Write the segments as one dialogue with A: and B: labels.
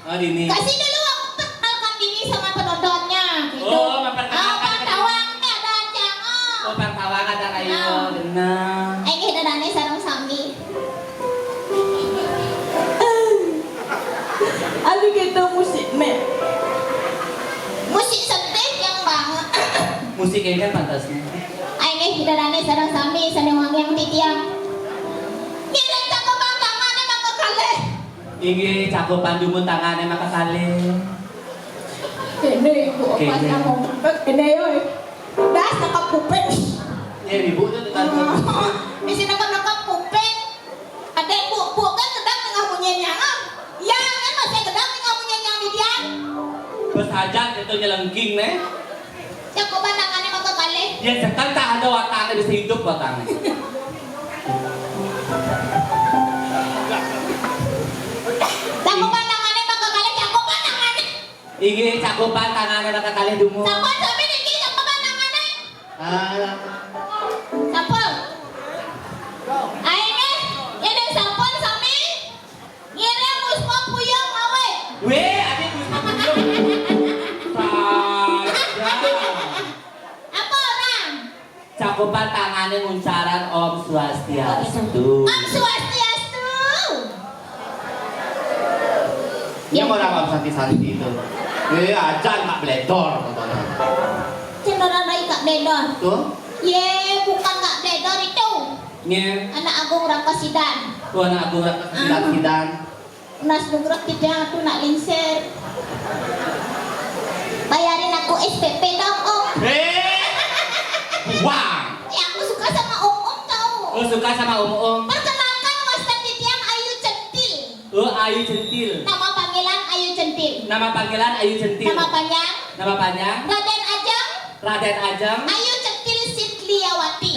A: Oh, Dini.
B: Kasih dulu aku perkenalkan Dini sama penontonnya. Gitu.
A: Oh, memperkenalkan.
B: Pantawangnya dan jangan.
A: Oh, pantawang ada kayu.
B: Nah.
A: Benar.
B: Ini dadane sarung sami.
C: Ano kita musik me?
B: Musik setik yang banget.
A: Musik ini kan pantasnya.
B: Ini dadane sarung sami sanewang yang titiang. Kira cakap tangannya maka kalih.
A: Ini cakupan dumun tangannya maka kali.
C: Kene ibu apa
A: Kene.
C: kamu? Kene yoy. Das nakapupin.
A: Ya, ibu tuh tukang.
B: Misi nakap kuping. Ada bu kan gedang tengah bunyinya. Ya kan masih gedang tengah bunyinya median.
A: Bos hajat itu nyelengking nih.
B: Cakupan tangannya maka kalih.
A: Ya sekarang tak ada watangnya bisa hidup watangnya.
B: Cakupan tangannya maka kalih. Cakupan tangannya.
A: Ini cakupan tangannya maka kali dumun.
B: Sampun sampai niki cakupan tangannya.
A: Ah,
B: Sampun. Ini sampun sami. Ngirim musma puyeng awe.
A: weh, adik bisa belum. Saja.
B: Apa orang?
A: Cakupan tangannya muncaran Om Swastiastu.
B: Om Swastiastu.
A: Ini orang Om Santi-Santi itu. Ajan Kak Bledor.
B: Cenderan rai Kak Bledor.
A: Tuh,
B: Ye, bukan Kak Bledor itu.
A: ini
B: Anak Agung Rangkasidan.
A: tuh anak aku sidang.
B: Nas nugrak tidak tuh nak lingser. Bayarin aku SPP dong, Om.
A: Wah,
B: Ya aku suka sama Om tahu.
A: oh suka sama Om.
B: Perkenalkan Mas Titian Ayu Centil.
A: Oh, Ayu Centil.
B: Nama panggilan Ayu Centil.
A: Nama panggilan Ayu Centil.
B: Nama panjang
A: Nama panjang
B: Raden Ajeng
A: Raden Ajeng.
B: Ayu Centil Sitliawati.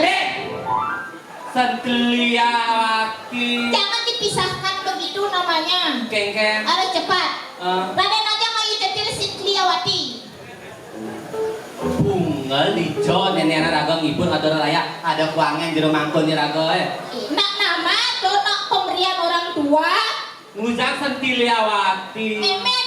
A: Sentliawati.
B: Jangan dipisahkan begitu namanya.
A: Kengkeng.
B: Harus cepat.
A: Eh,
B: Raden Ajeng Ayu Centil Sitliawati.
A: Bungal dijo nenek raga ngibur ada raya ada kuangen jero mangkon ni raga
B: Nak nama tuh nak pemberian orang tua.
A: Ngujak Sentliawati.
B: Meme